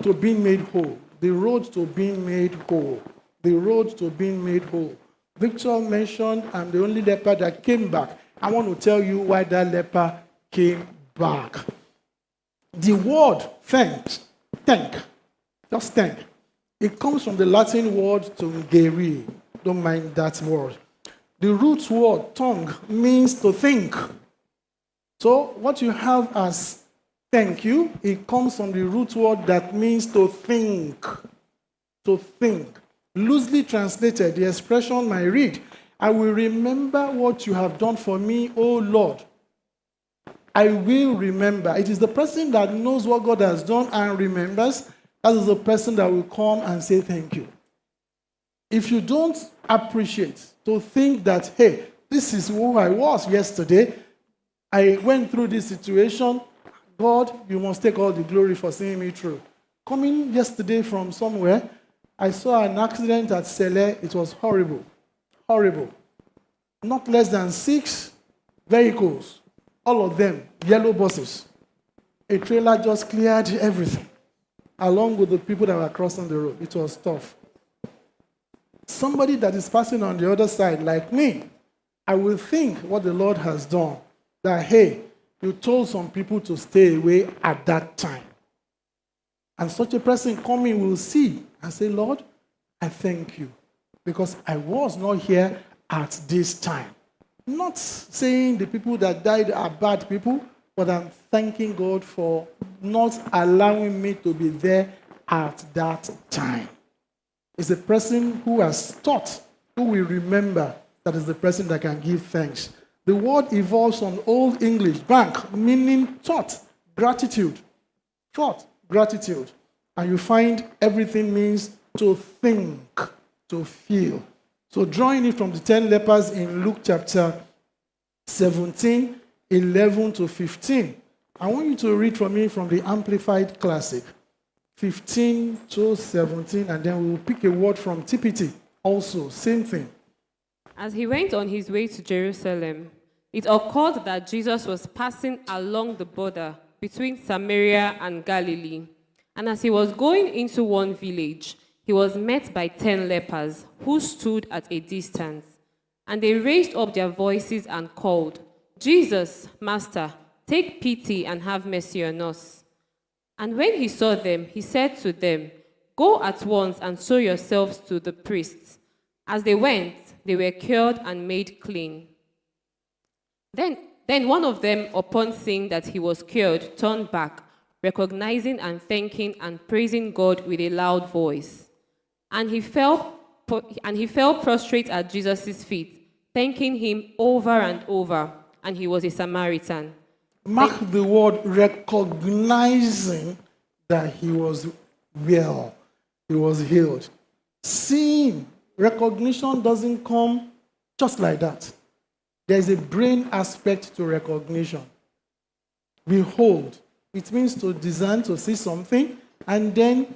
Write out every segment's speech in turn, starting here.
to being made whole. The road to being made whole. The road to being made whole. Victor mentioned, I'm the only leper that came back. I want to tell you why that leper came back. The word thank, just thank. It comes from the Latin word to geri. Don't mind that word. The root word, tongue, means to think. So what you have as thank you, it comes from the root word that means to think. To think. Loosely translated, the expression might read, I will remember what you have done for me, O Lord. I will remember. It is the person that knows what God has done and remembers. That is the person that will come and say thank you. If you don't appreciate, to think that, hey, this is who I was yesterday, I went through this situation, God, you must take all the glory for seeing me through. Coming yesterday from somewhere, I saw an accident at Sele. It was horrible. Horrible. Not less than 6 vehicles, all of them yellow buses. A trailer just cleared everything, along with the people that were crossing the road. It was tough. Somebody that is passing on the other side, like me, I will think what the Lord has done. That, hey, you told some people to stay away at that time. And such a person coming will see and say, Lord, I thank you, because I was not here at this time. Not saying the people that died are bad people, but I'm thanking God for not allowing me to be there at that time. It's the person who has taught, who will remember, that is the person that can give thanks. The word evolves from Old English, bank, meaning thought, gratitude. Thought, gratitude. And you find everything means to think, to feel. So drawing it from the 10 lepers in Luke chapter 17, 11 to 15. I want you to read for me from the Amplified Classic, 15 to 17, and then we will pick a word from TPT. Also, same thing. As he went on his way to Jerusalem, it occurred that Jesus was passing along the border between Samaria and Galilee. And as he was going into one village, he was met by 10 lepers who stood at a distance. And they raised up their voices and called, Jesus, Master, take pity and have mercy on us. And when he saw them, he said to them, Go at once and show yourselves to the priests. As they went, they were cured and made clean. Then one of them, upon seeing that he was cured, turned back, recognizing and thanking and praising God with a loud voice. And he fell prostrate at Jesus' feet, thanking him over and over. And he was a Samaritan. Mark the word recognizing that he was well, he was healed. Seeing, recognition doesn't come just like that. There's a brain aspect to recognition. Behold, it means to discern, to see something, and then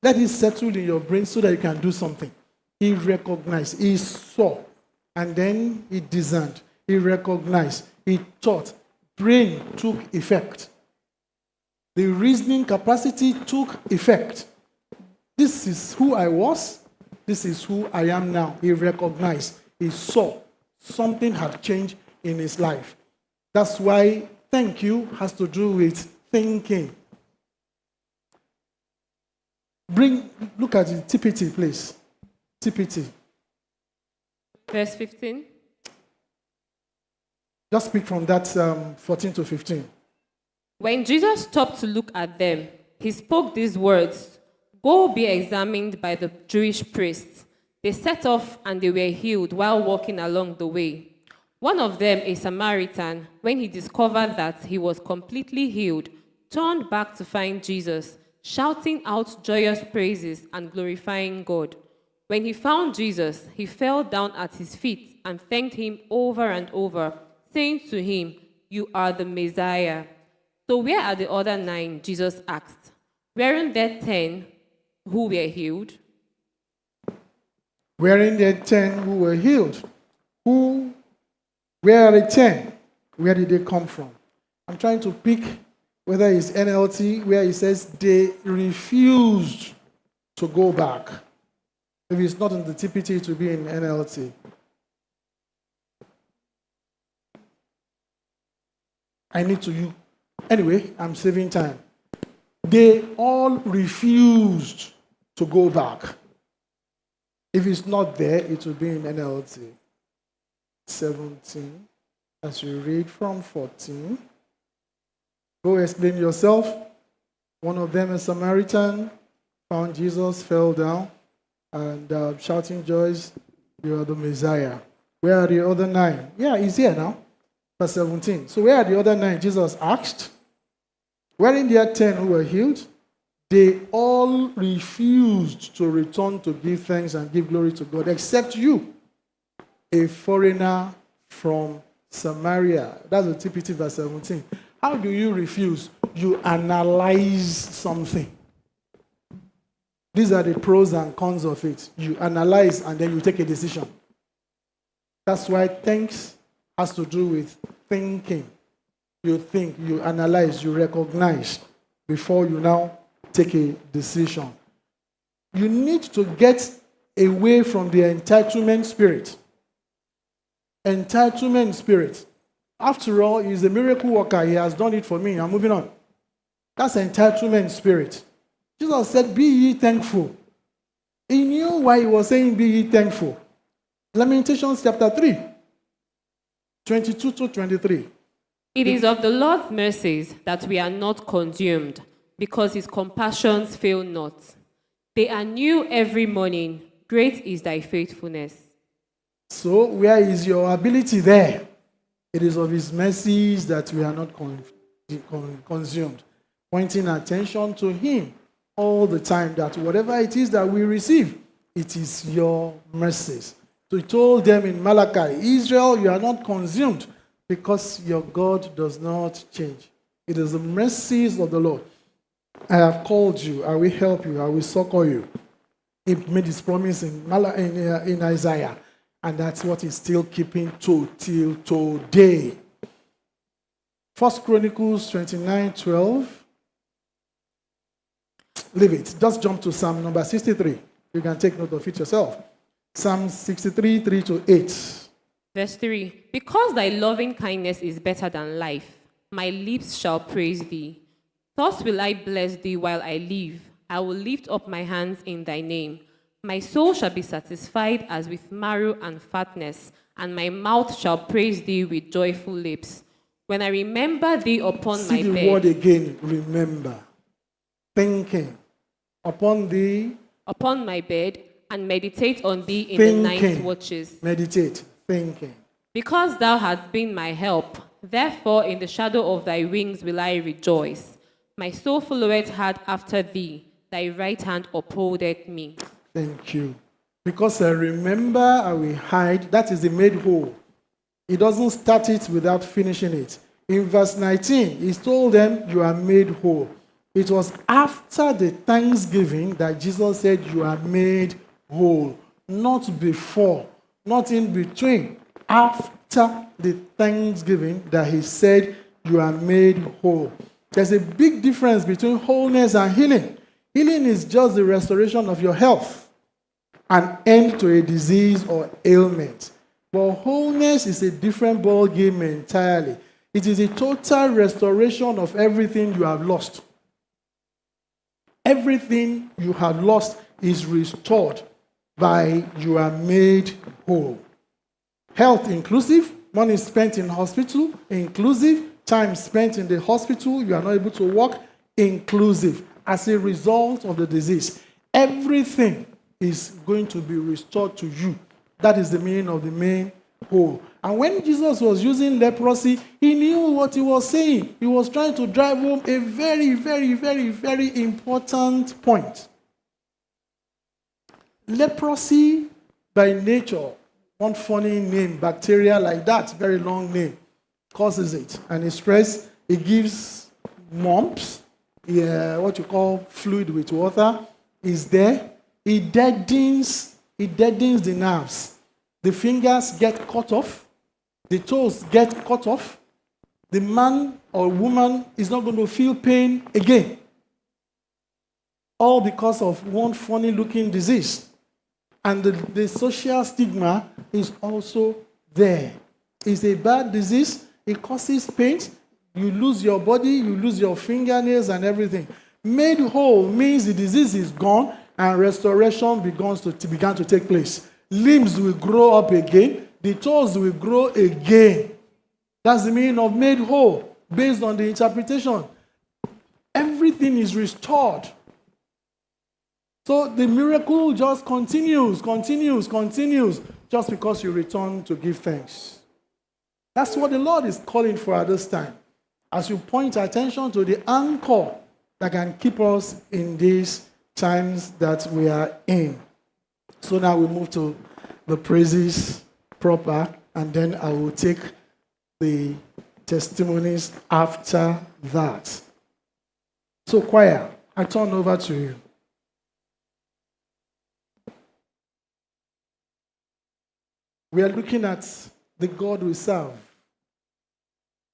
let it settle in your brain so that you can do something. He recognized, he saw, and then he discerned. He recognized, he thought. Brain took effect. The reasoning capacity took effect. This is who I was. This is who I am now. He recognized. He saw. Something had changed in his life. That's why thank you has to do with thinking. Look at the TPT, please. TPT. Verse 15. Just speak from that 14 to 15. When Jesus stopped to look at them, he spoke these words, Go be examined by the Jewish priests. They set off and they were healed while walking along the way. One of them, a Samaritan, when he discovered that he was completely healed, turned back to find Jesus, shouting out joyous praises and glorifying God. When he found Jesus, he fell down at his feet and thanked him over and over, saying to him, You are the Messiah. So where are the other 9? Jesus asked. Weren't there 10 who were healed? Weren't there 10 who were healed? Where are the 10? Where did they come from? I'm trying to pick whether it's NLT, where it says they refused to go back. If it's not in the TPT, it will be in NLT. I need to you. Anyway, I'm saving time. They all refused to go back. If it's not there, it will be in NLT. 17, as you read from 14. Go explain yourself. One of them, a Samaritan, found Jesus, fell down, and shouting joys, you are the Messiah. Where are the other 9? Yeah, he's here now. Verse 17. So where are the other 9? Jesus asked. Weren't there 10 who were healed? They all refused to return to give thanks and give glory to God, except you, a foreigner from Samaria. That's the TPT verse 17. How do you refuse? You analyze something. These are the pros and cons of it. You analyze and then you take a decision. That's why thanks has to do with thinking. You think, you analyze, you recognize before you now take a decision. You need to get away from the entitlement spirit. Entitlement spirit. After all, he's a miracle worker. He has done it for me. I'm moving on. That's entitlement spirit. Jesus said, be ye thankful. He knew why he was saying, be ye thankful. Lamentations chapter 3, 22 to 23. It is of the Lord's mercies that we are not consumed, because his compassions fail not. They are new every morning. Great is thy faithfulness. So, where is your ability there? It is of his mercies that we are not consumed. Pointing attention to him all the time, that whatever it is that we receive, it is your mercies. So he told them in Malachi, Israel, you are not consumed because your God does not change. It is the mercies of the Lord. I have called you, I will help you, I will succor you. He made his promise in Isaiah, and that's what he's still keeping till today. 1 Chronicles 29:12. Leave it. Just jump to Psalm number 63. You can take note of it yourself. Psalm 63, 3 to 8. Verse 3. Because thy loving kindness is better than life, my lips shall praise thee. Thus will I bless thee while I live. I will lift up my hands in thy name. My soul shall be satisfied as with marrow and fatness, and my mouth shall praise thee with joyful lips. When I remember thee upon my See the bed. word again, remember. Thinking. Upon thee. Upon my bed, and meditate on thee in the night watches. Meditate. Thinking. Because thou hast been my help, therefore in the shadow of thy wings will I rejoice. My soul followeth hard after thee, thy right hand upholdeth me. Thank you. Because I remember, I will hide. That is the made whole. He doesn't start it without finishing it. In verse 19, he told them, you are made whole. It was after the thanksgiving that Jesus said, you are made whole. Not before, not in between. After the thanksgiving that he said, you are made whole. There's a big difference between wholeness and healing. Healing is just the restoration of your health, an end to a disease or ailment. But wholeness is a different ball game entirely. It is a total restoration of everything you have lost. Everything you have lost is restored by you are made whole. Health inclusive, money spent in hospital inclusive, time spent in the hospital, you are not able to walk inclusive as a result of the disease. Everything is going to be restored to you. That is the meaning of the main whole. And when Jesus was using leprosy, he knew what he was saying. He was trying to drive home a very, very, very, very important point. Leprosy, by nature, one funny name, bacteria like that, very long name, causes it. And it spreads, it gives mumps, what you call fluid with water, is there. It deadens the nerves. The fingers get cut off. The toes get cut off. the man or woman is not going to feel pain again. All because of one funny-looking disease. And the social stigma is also there. It's a bad disease. It causes pain. You lose your body, you lose your fingernails and everything. Made whole means the disease is gone and restoration began to take place. Limbs will grow up again. The toes will grow again. That's the meaning of made whole, based on the interpretation. Everything is restored. So the miracle just continues, just because you return to give thanks. That's what the Lord is calling for at this time. As you point attention to the anchor that can keep us in these times that we are in. So now we move to the praises proper, and then I will take the testimonies after that. So choir, I turn over to you. We are looking at the God we serve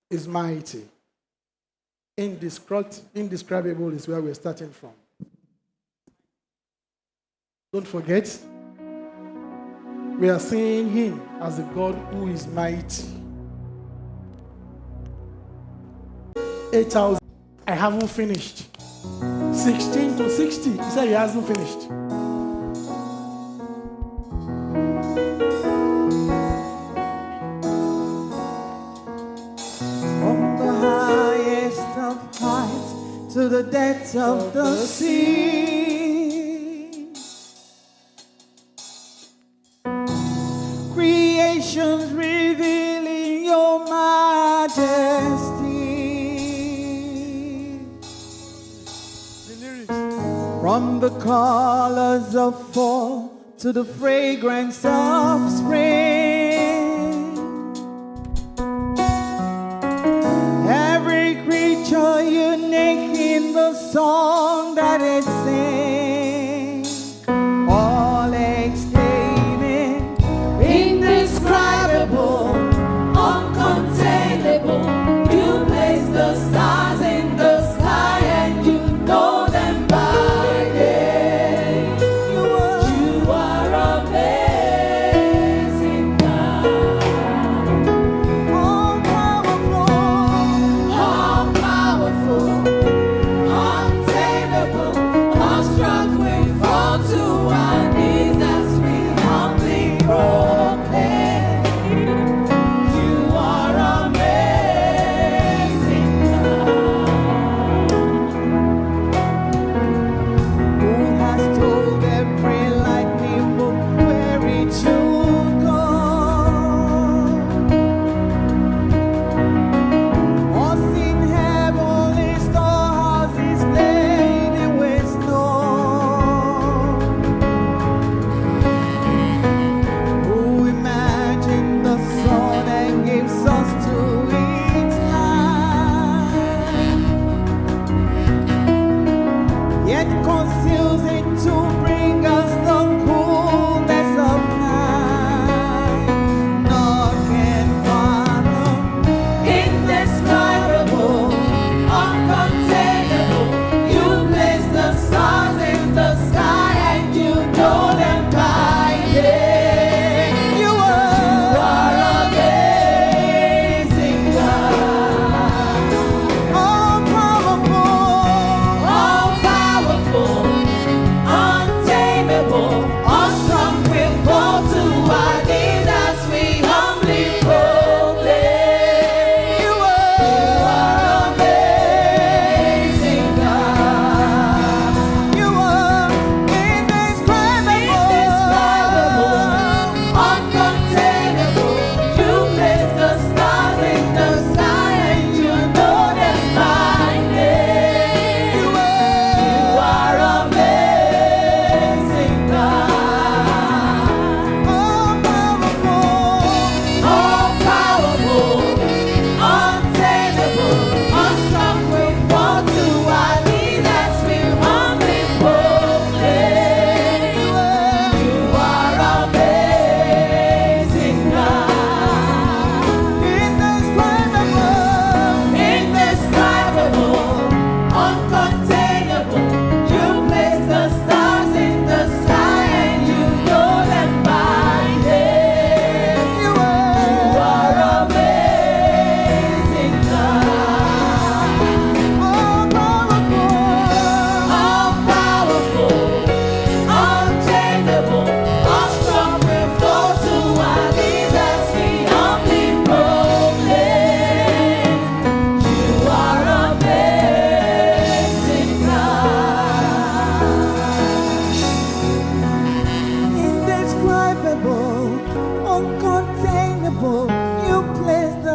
is mighty. Indescribable is where we're starting from. Don't forget, we are seeing him as the God who is mighty. 8,000. I haven't finished. 16 to 60. He said he hasn't finished. From the highest of heights to the depths of the sea, creation's revealing your majesty. The lyrics. From the colors of fall to the fragrance of spring, every creature unique in the song that it sings, all exclaiming, indescribable, uncontainable. You place the stars in the sky and you know them by name. You are amazing God. All powerful, untamable, awestruck, we fall to our knees as we humbly proclaim. You are amazing God. Who has told every lightning book where it should go? Or seen heavenly storehouses laden with snow? Who imagined the sun and gave suns to its light, yet conceals it to bring us the coolness of night? None can fathom, indescribable, uncontainable. You place the stars in the sky and you know them by name. You are amazing God. All powerful, untamable,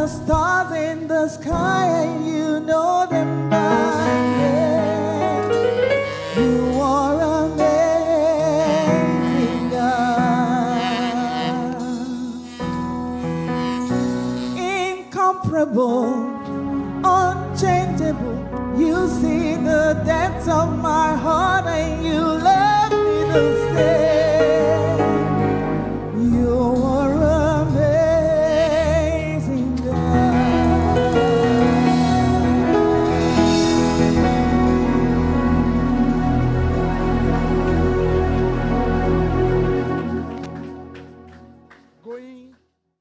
the stars in the sky and you know them by name. You are amazing, God. Incomparable, unchangeable. You see the depths of my heart and you love me the same. You are amazing, God.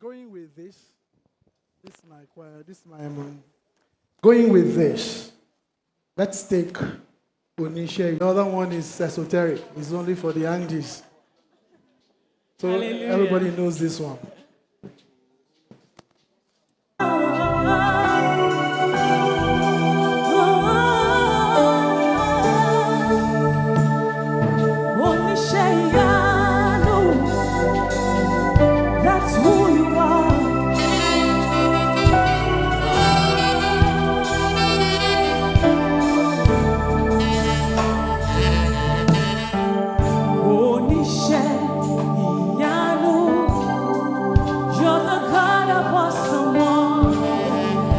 Going with this is my choir, this is my going with this. Let's take Onishe. The other one is esoteric. It's only for the Andes. So Hallelujah. everybody knows this one. That's who you are. You're the God of awesome wonder.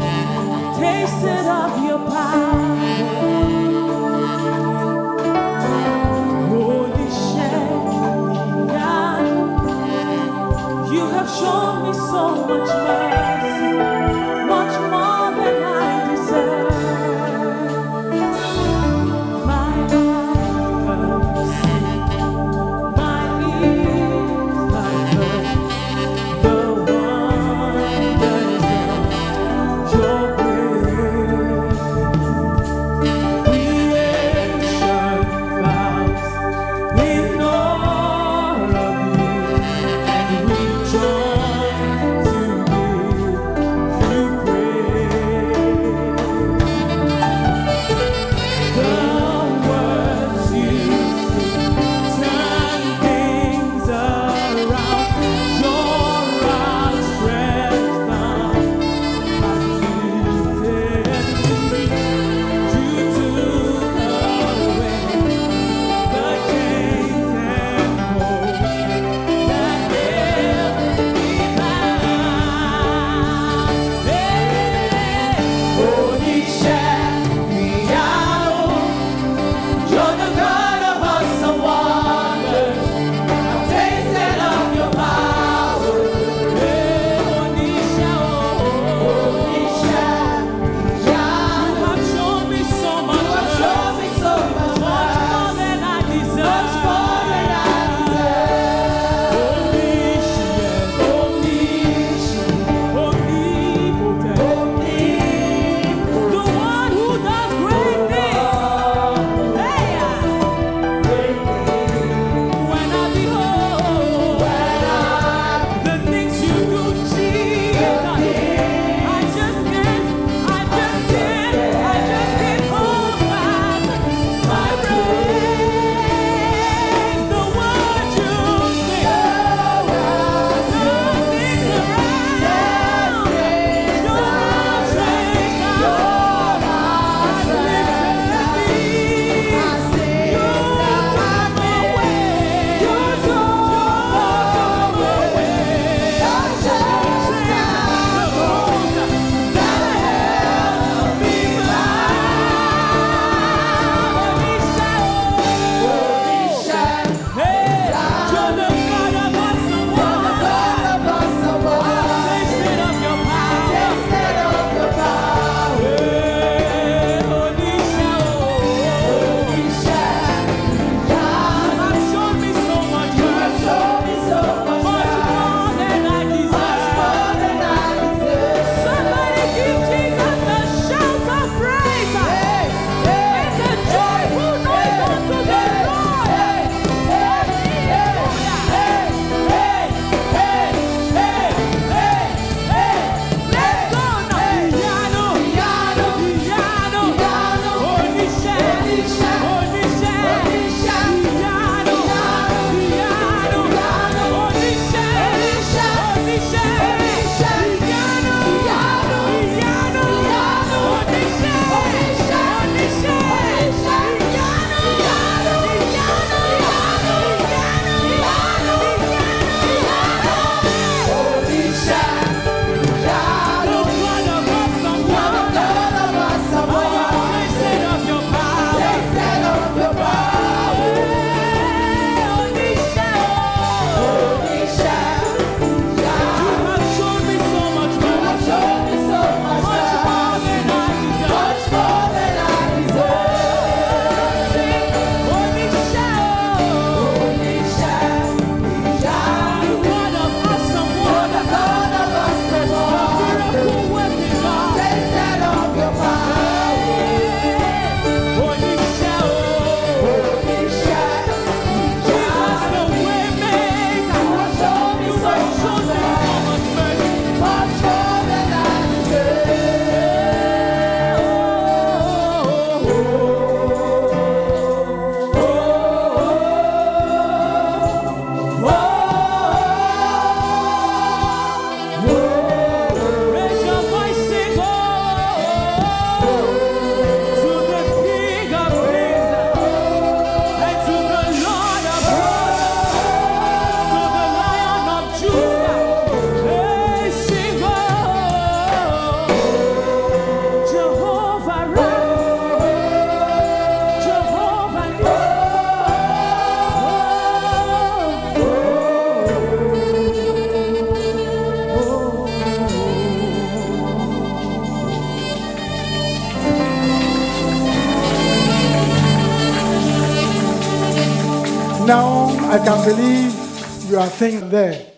Now I can believe you are thinking there.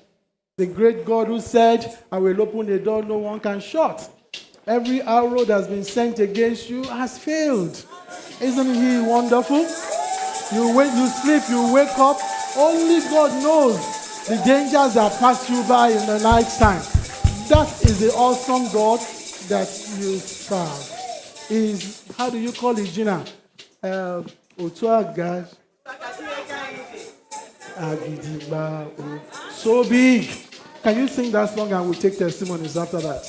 The great God who said, I will open a door no one can shut. Every arrow that's been sent against you has failed. Isn't he wonderful? You sleep, you wake up. Only God knows the dangers that pass you by in the night time. That is the awesome God that you serve. Is, how do you call it, Gina? So big. Can you sing that song and we'll take testimonies after that?